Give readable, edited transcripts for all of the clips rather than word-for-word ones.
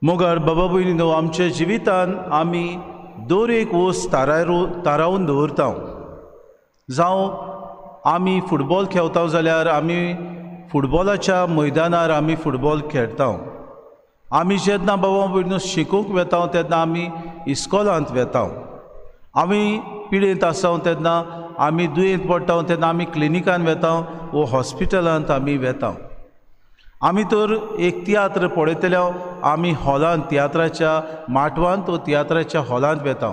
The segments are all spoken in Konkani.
मोगार बाबा भयणीनो, आमच्या जिवितान आमी दर एक वस्त तारावन दवरता। जावं आमी फुटबॉल खेळटा जाल्यार आमी फुटबॉलाच्या मैदानार आमी फुटबॉल खेळटा। आमी जेन्ना बाबा भयणीनो शिकूंक वेता तेन्ना आमी इस्कॉलांत वेता। आमी पिडेंत आसा तेन्ना आमी दुयेंत पडटा तेन्ना आमी क्लिनिकान वेता वो हॉस्पिटलांत आमी वेता। आमी तर एक तियात्र पळयतल्या आमी हॉलांत तियात्राच्या माटवांत वो तियात्राच्या हॉलांत वेता।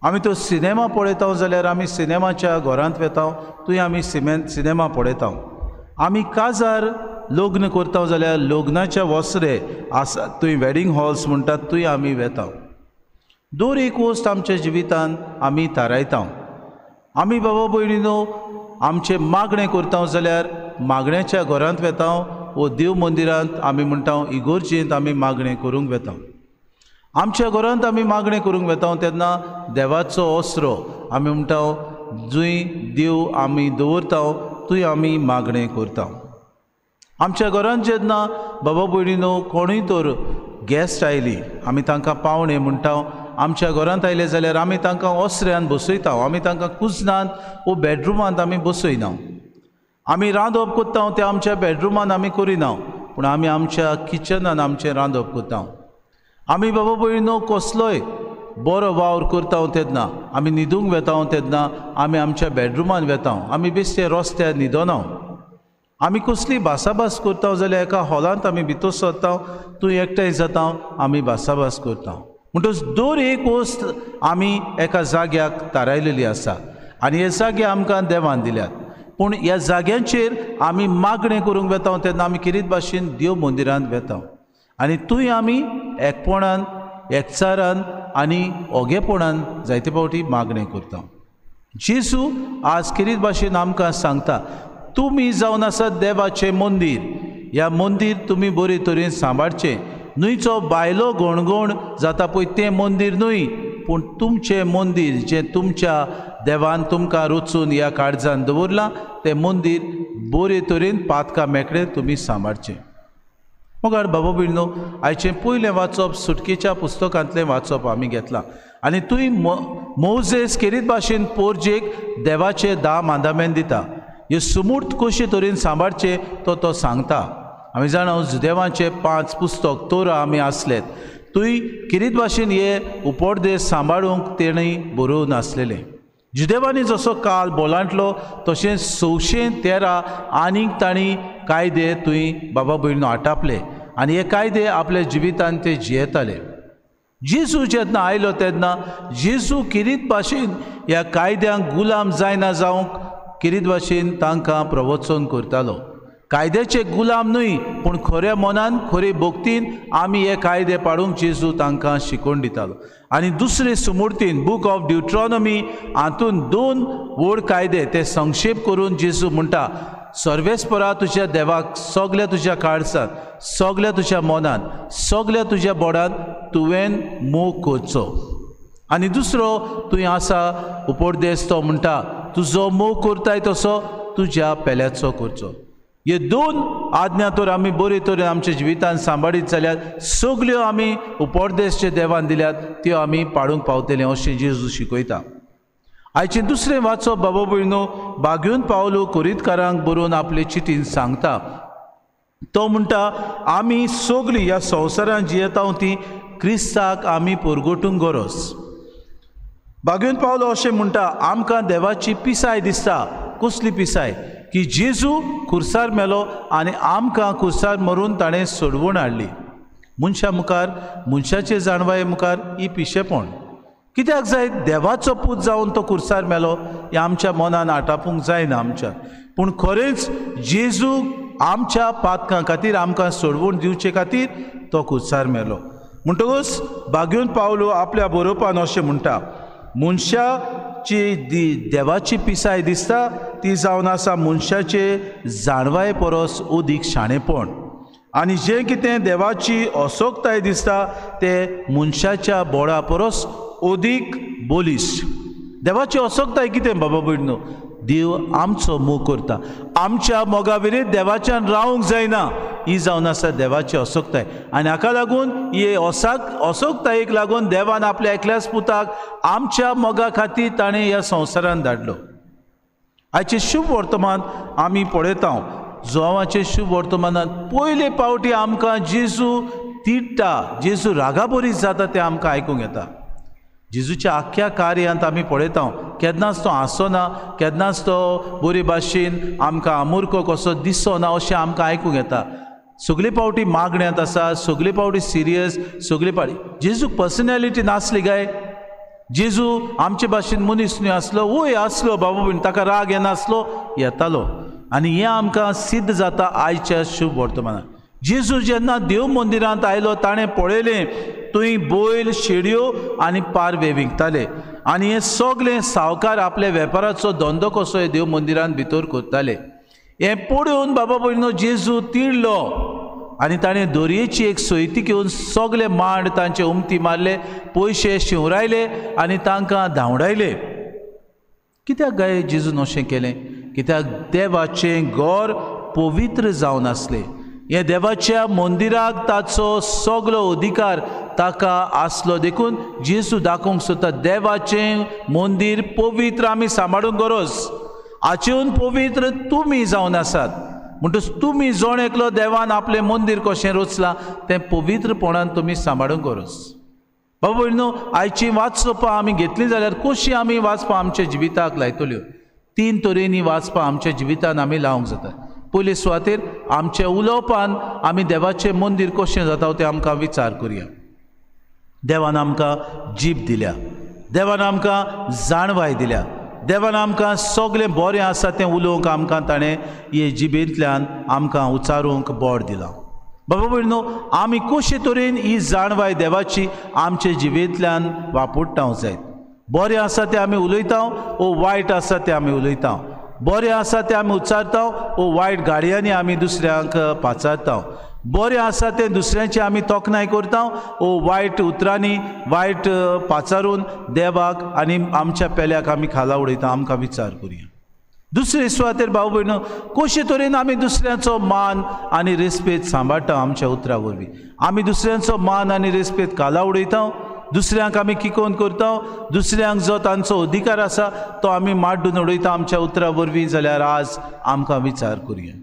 आमी तो सिनेमा पळयता जाल्यार आमी सिनेमाच्या घरांत वेता, थंय आमी सिनेमा पळयता। आमी काजार लग्न करता जाल्यार लग्नाच्या वसरे आसा थंय वेडिंग हॉल्स म्हणटात थंय आमी वेता। दर एक वस्त आमच्या जिवितान आमी थारायता। आमी बाबा भयणीनो आमचे मागणें करता जाल्यार मागण्याच्या घरांत वेता वो देव मंदिरांत आमी म्हणटा इगोर्जेंत आमी मागणें करूंक वेता। आमच्या घरांत आमी मागणें करूंक वेता तेन्ना देवाचो ओसरो आमी म्हणटा जंय देव आमी दवरता थंय आमी मागणें करता। आमच्या घरांत जेन्ना बाबा भयणीनो कोणूय तर गॅस्ट आयली आमी तांकां पावणे म्हणटा, आमच्या घरांत आयले जाल्यार आमी तांकां ओसऱ्यान बसयता, आमी तांकां कुजनांत वो बेडरुमांत आमी बसयना। आमी रांदप करता तें आमच्या बेडरुमान आमी करिना, पूण आमी आमच्या किचनान आमचें रांदप करता। आमी बाबा भयणीनो कसलोय बरो वावर करता तेन्ना आमी न्हिदूंक वेता तेन्ना आमी आमच्या बेडरुमान वेता, आमी बेश्टे रस्त्यार न्हिदना। आमी कसली भासाभास करता जाल्यार एका हॉलांत आमी भितर सरता, थंय एकठांय जाता, आमी भासाभास करता। म्हणटच दर एक वस्त आमी एका जाग्याक थारायलेली आसा आनी हे जागे आमकां देवान दिल्यात। पूण ह्या जाग्यांचेर आमी मागणें करूंक वेता तेन्ना आमी किरीत भाशेन देव मंदिरांत वेता आनी थंय आमी एकपणान एकचारान आनी ओगेपणान जायते फावटी मागणें करता। जेजू आज किरीत भाशेन आमकां सांगता, तुमी जावन आसात देवाचें मंदीर, ह्या मंदीर तुमी बरे तरेन सांबाळचें। न्हंयचो भायलो घोणघोण जाता पळय तें मंदीर न्हय, पूण तुमचें मंदीर जें तुमच्या देवान तुमकां रचून ह्या काळजान दवरलां तें मंदीर बरे तरेन पातकां मेकळें तुमी सांबाळचें। मोगार बाबा भयणीनो, आयचें पयलें वाचप सुटकेच्या पुस्तकांतलें वाचप आमी घेतलां आनी थंय मोजेस केरीत भाशेन पोरजेक देवाचे 10 मांदामेंत दिता। ह्यो सुमूर्त कशे तरेन सांबाळचे तो सांगता। आमी जाणा देवाचे 5 पुस्तक तोरा आमी आसलेत, थंय किरीत भाशेन हे उपदेश सांबाळूंक तेणें बरोवन आसलेले। जुदेवानी जसो काल बोलांटलो तशें 613 आनीक तांणी कायदे थंय बाबा भयणीनो आटापले आनी हे कायदे आपल्या जिवितान ते जियेताले। जेजू जेन्ना आयलो तेन्ना जेजू किरीत भाशेन ह्या कायद्यांक गुलाम जायना जावंक किरीत भाशेन तांकां प्रवचन करतालो। कायद्याचे गुलाम न्हय, पूण खऱ्या मनान खरे भक्तीन आमी हे कायदे पाळूंक जेजू तांकां शिकोवन दितालो। आनी दुसरे सुमूर्तीन बूक ऑफ ड्युट्रॉनॉमी हातून 2 व्हड कायदे ते संक्षेप करून जेजू म्हणटा, सर्वेस्परा तुज्या देवाक सगल्या तुज्या काळजान, सगल्या तुज्या मनान, सगल्या तुज्या बोडान तुवें मोग करचो। आनी दुसरो थंय आसा उपदेश तो म्हणटा, तुजो मोग करताय तसो तुज्या पेल्याचो करचो। हे 2 आज्ञा तर आमी बरे तरेन आमच्या जिवितान सांबाळीत जाल्यार सगल्यो आमी उपदेश जे देवान दिल्यात त्यो आमी पाळूंक पावतले अशें जेजू शिकयता। आयचें दुसरें वाचप बाबा भयणीनो, बागेवन पावलो कोरींतकारांक बरोवन आपले चिठीन सांगता। तो म्हणटा, आमी सगलीं ह्या संवसारांत जियेता ती क्रिस्ताक आमी परगटूंक गरज। बागेवन पावलो अशें म्हणटा, आमकां देवाची पिसाय दिसता। कसली पिसाय? की जेजू खुर्सार मेलो आनी आमकां खुर्सार मरून ताणें सोडवून हाडली। मनशा मुखार, मनशाचे जाणवाये मुखार ही पिशेपण कित्याक जाय? देवाचो पूत जावन तो खुर्सार मेलो हें आमच्या मनान आटापूंक जायना आमच्या, पूण खरेंच जेजू आमच्या पातकां खातीर आमकां सोडवून दिवचे खातीर तो खुर्सार मेलो। म्हणटकूच बागेवन पावलो आपल्या बरोवपान अशें म्हणटा, मनशाची देवाची पिसाय दिसता ती जावन आसा मनशाचे जाणवाये परस अदीक शाणेपण, आनी जें कितें देवाची असोक्ताय दिसता तें मनशाच्या बोडा परस अदीक बोलिश्ट। देवाची असोक्ताय कितें बाबा भयणीनो? देव आमचो मोग करता, आमच्या मोगा विरीत देवाच्यान रावूंक जायना, ही जावन आसा देवाची असोकताय आनी हाका लागून ही असोकतायेक लागून देवान आपल्या एकल्याच पुताक आमच्या मोगा खातीर ताणें ह्या संवसारान धाडलो. आयचे शुभ वर्तमान आमी पळयता. जोवाचे शुभ वर्तमानांत पयले पावटी आमकां जेजू तिडटा, जेजू रागाबोरीस जाता तें आमकां आयकूंक येता. जेजूच्या आख्या कार्यांत आमी पळयता केन्नाच तो हांसोना, केन्नाच तो बरे भाशेन आमकां आमुर्को कसो दिसना अशें आमकां आयकूंक येता. सगळे पावटी मागण्यांत आसा, सगळे पावटी सिरियस, सगळे पावटी जेजूक पर्सनॅलिटी नासली काय. जेजू आमचे भाशेन मनीस न्हय आसलो, वय आसलो बाबा बीन, ताका राग येनासलो, येतालो. आनी हें आमकां सिद्ध जाता आयच्या शुभ वर्तमानांत. जेजू जेन्ना देव मंदिरांत आयलो ताणें पळयलें थंय बैल, शेडयो आनी पारवे विकताले आनी हे सगळे सावकार आपल्या वेपाराचो धंदो कसो हे देव मंदिरांत भितर करताले. हें पळोवन बाबा भयणो जेजू तिडलो आनी ताणें दोरयेची एक सोयती घेवन सगळे मांड तांचे उमती मारले, पयशे शिंवरायले आनी तांकां धांवडायले. कित्याक गाय जेजून अशें केलें? कित्याक देवाचें घर पवित्र जावन आसलें. हे देवाच्या मंदिराक ताचो सगळो अधिकार ताका आसलो. देखून जेजू दाखोवंक सोदता देवाचें मंदिर पवित्र आमी सांबाळूंक गरज. हाचेहून पवित्र तुमी जावन आसात. म्हणटच तुमी जोण एकलो देवान आपलें मंदिर कशें रचलां तें पवित्रपणान तुमी सांबाळूंक गरज. बाबा भयणो, आयची वाचपां आमी घेतली जाल्यार कशीं आमी वाचपां आमच्या जिविताक लायतल्यो? 3 तरेनी वाचपां आमच्या जिवितान आमी लावंक जाता. पयले सुवातेर आमच्या उलोवपान आमी देवाचें मंदिर कशें जाता तें आमकां विचार करुया. देवान आमकां जीब दिल्या, देवान आमकां जाणवाय दिल्या, देवान आमकां सगळें बरें आसा तें उलोवंक आमकां ताणें हे जिबेंतल्यान आमकां उचारूंक बोड दिलां. बाबा भयणो, आमी कशे तरेन ही जाणवाय देवाची आमचे जिबेंतल्यान वापरतांव जाय. बरें आसा तें आमी उलयता वो वायट आसा तें आमी उलयता. बरें आसा तें आमी उच्चारता वो वायट गाडयांनी आमी दुसऱ्यांक पाचारता. बरें आसा तें दुसऱ्यांची आमी तोखणाय करता वो वायट उतरांनी वायट पाचारून देवाक आनी आमच्या पेल्याक आमी खाला उडयता. आमकां विचार करुया. दुसरे सुवातेर भाव भयणो, कशे तरेन आमी दुसऱ्यांचो मान आनी रेस्पेद सांबाळटा आमच्या उतरा वरवीं. आमी दुसऱ्यांचो मान आनी रेस्पेद खाला उडयता, दुसऱ्यांक आमी किकोन करता, दुसऱ्यांक जो तांचो अधिकार आसा तो आमी माड्डून उडयता आमच्या उतरा वरवीं, जाल्यार आज आमकां विचार करुया.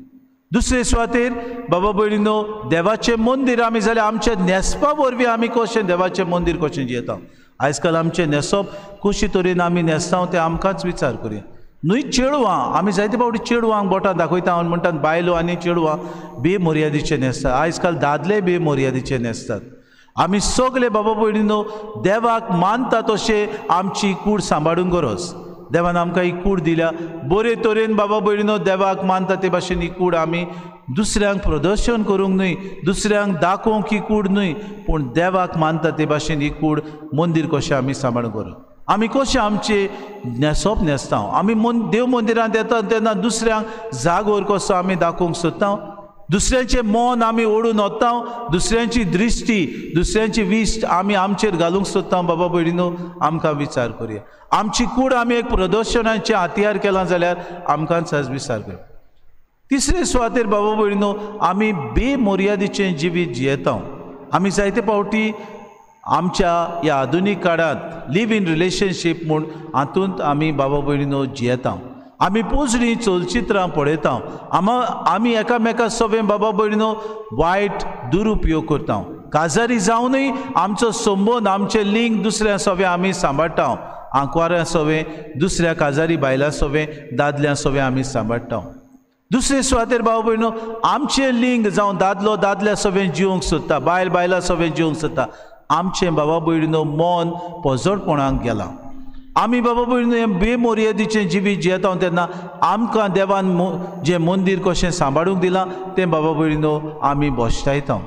दुसरे सुवातेर बाबा भयणीनो, देवाचें मंदिर आमी जाल्यार आमच्या न्हेसपा वरवीं आमी कशें देवाचें मंदिर कशें जियेता. आयज काल आमचें न्हेसप कशे तरेन आमी न्हेसता तें आमकांच विचार करुया. न्हय चेडवां, आमी जायते फावटी चेडवांक बोटां दाखयता आनी म्हणटात बायलो आनी चेडवां बेमर्यादेचे न्हेसतात. आयज काल दादले बेमर्यादेचे न्हेसतात. आमी सगळे बाबा भयणीनो देवाक मानता तशें आमची कूड सांबाळूंक गरज. देवान आमकां ही कूड दिल्या, बरे तरेन बाबा भयणीनो देवाक मानता ते भाशेन ही कूड आमी दुसऱ्यांक प्रदर्शन करूंक न्हय, दुसऱ्यांक दाखोवंक ही कूड न्हय, पूण देवाक मानता ते भाशेन ही कूड मंदिर कशें आमी सांबाळूंक गरज. आमी कशें आमचे न्हेसप न्हेसता. आमी देव मंदिरांत येता तेन्ना दुसऱ्यांक जागोर कसो आमी दाखोवंक सोदता. दुसऱ्यांचें मन आमी ओडून वता, दुसऱ्यांची दृश्टी, दुसऱ्यांची विश्ट आमी आमचेर घालूंक सोदता. बाबा भयणीनो, आमकां विचार करुया. आमची कूड आमी एक प्रदर्शनाचें हातियार केलां जाल्यार आमकांच आज विचार करया. तिसरे सुवातेर बाबा भयणीनो, आमी बेमर्यादेचें जिवीत जियेता. आमी जायते फावटी आमच्या ह्या आधुनीक काळांत लिव्ह इन रिलेशनशीप म्हूण हातूंत आमी बाबा भयणीनो जियेता. आमी पोजडी चलचित्रां पळयता. आमी एकामेका सवें बाबा भयणीनो वायट दुरुपयोग करता. काजारी जावनूय आमचो संबंद, आमचें लिंग दुसऱ्या सवें आमी सांबाळटा. आंकवाऱ्या सवें, दुसऱ्या काजारी बायलां सवें, दादल्या सवें आमी सांबाळटा. दुसरे सुवातेर बाबा भयणो, आमचें लिंग जावं दादलो दादल्या सवें जिवंक सोदता, बायल बायलां सवें जिवंक सोदता. आमचें बाबा भयणीनो मन पोजडपणाक गेलां. आमी बाबा भयणीनो हें बेमर्यादेचें जिवीत जियेता तेन्ना आमकां देवान जें मंदिर कशें सांबाळूंक दिलां तें बाबा भयणीनो आमी बोश्टायता.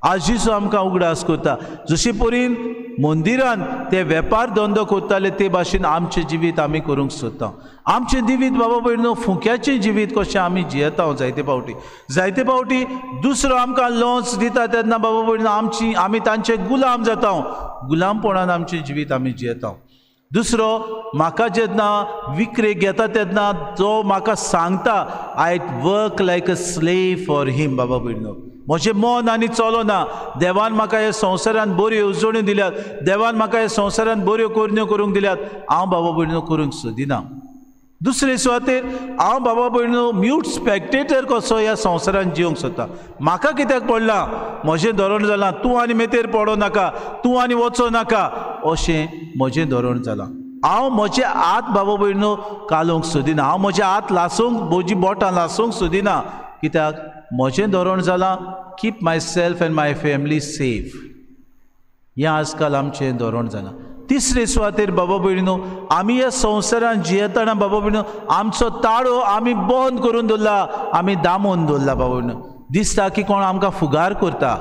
आजीचो आमकां उगडास करता. जशे परेन मंदिरान ते वेपार धंदो करताले ते भाशेन आमचें जिवीत आमी करूंक सोदता. आमचें जिवीत बाबा भयणीनो फुक्याचें जिवीत कशें आमी जियेता. जायते फावटी दुसरो आमकां लॉन्स दिता तेन्ना बाबा भयणीनो आमी तांचे गुलाम जाता. गुलामपणान आमचें जिवीत आमी जियेता. दुसरो म्हाका जेन्ना विक्रेक घेता तेन्ना जो म्हाका सांगता I work like a slave for him. बाबा भयणीनो, म्हजें मन आनी चलो ना. देवान म्हाका ह्या संवसारान बऱ्यो येवजण्यो दिल्यात, देवान म्हाका ह्या संवसारान बऱ्यो करण्यो करूंक दिल्यात, हांव बाबा भयणीनो करूंक सोदिना. दुसरे सुवातेर हांव बाबा भयणीनो म्यूट स्पेक्टेटर कसो ह्या संवसारान जिवंक सोदता. म्हाका कित्याक पडलां, म्हजें धोरण जालां तूं आनी मेतेर पडो नाका, तूं आनी वचो नाका, अशें म्हजें धोरण जालां. हांव म्हजे हात बाबा भयणीनो कालोवंक सोदिना, हांव म्हजे हात लासूंक, म्हजीं बोटां लासूंक सोदिना. कित्याक म्हजें धोरण जालां keep my self and my family safe. हें आजकाल आमचें धोरण जालां. तिसरे सुवातेर बाबा भयणीनो, आमी ह्या संवसारान जियेतना बाबा भयणीनो आमचो ताळो आमी बंद करून दवरला, आमी दामून दवरला. बाबा भयणीनो दिसता की कोण आमकां फुगार करता.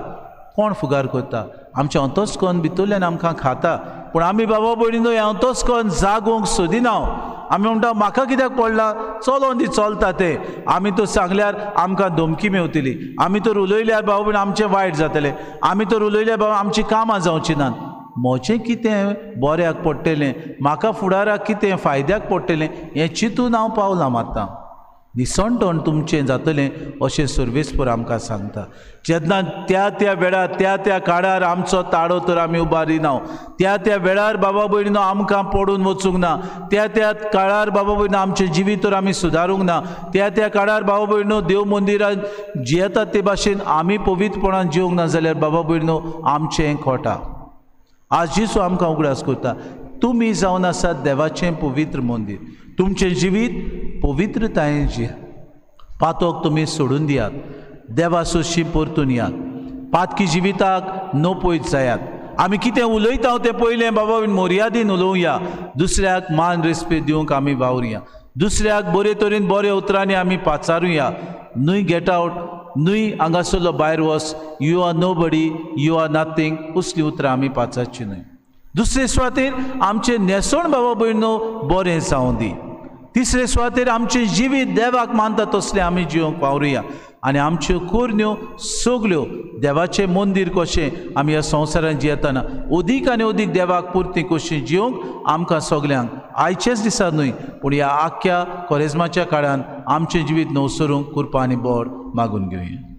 कोण फुगार करता? आमचें अंतस्करण भितरल्यान आमकां खाता. पूण आमी बाबा भयणीनो हें अंतस्करण जागोवंक सोदिना. आमी म्हणटा म्हाका कित्याक पडला, चलोन दी चलता तें. आमी तर सांगल्यार आमकां धमकी मेवतली, आमी तर उलयल्यार बाबा भयण आमचें वायट जातलें, आमी तर उलयल्यार बाबा आमचीं कामां जावचीं नात. म्हजें कितें बऱ्याक पडटलें, म्हाका फुडाराक कितें फायद्याक पडटलें हें चिंतून हांव पावलां मारतां. निसणटण तुमचें जातलें अशें सर्वेस्पर आमकां सांगता. जेन्ना त्या वेळार त्या काळार आमचो ताळो तर आमी उबारिना, त्या वेळार बाबा भयणीनो आमकां पडून वचूंक ना, त्या काळार बाबा भयणीनो आमचें जिवीत तर आमी सुदारूंक ना, त्या काळार बाबा भयणीनो देव मंदिरांत जियेतात ते भाशेन आमी पवित्रपणान जिवंक ना जाल्यार बाबा भयणीनो आमचें खोटा. आज जिसू आमकां उगडास करता, तुमी जावन आसात देवाचें पवित्र मंदीर. तुमचें जिवीत पवित्रतायेन जियात. पातोक तुमी सोडून दियात, देवा सोशी परतून यात. पातकी जिविताक नपयत जायात. आमी कितें उलयता तें पयलें बाबा मर्यादेन उलोवया. दुसऱ्याक मान रेस्पेद दिवंक आमी वावरया. दुसऱ्याक बरे तरेन बऱ्या उतरांनी आमी पाचारुया. न्हय गेट आवट, न्हय हांगासरलो भायर वच, you are nobody, you are nothing, असलीं उतरां आमी पाचारची न्हय. दुसरे सुवातेर आमचें नेसण बाबा भयणीनो बरें जावं दी. तिसरे सुवातेर आमचें जिवीत देवाक मानता तसलें आमी जिवंक वावरुया. आनी आमच्यो कुरण्यो सगल्यो देवाचें मंदीर कशें आमी ह्या संवसारान जियेतना अदीक आनी अदीक देवाक पुर्ती कशें जिवंक आमकां सगल्यांक आयचेच दिसा न्हय पूण ह्या आख्या कोरेजमाच्या काळान आमचें जिवीत नवसरूंक कृपा आनी बोड मागून घेवया.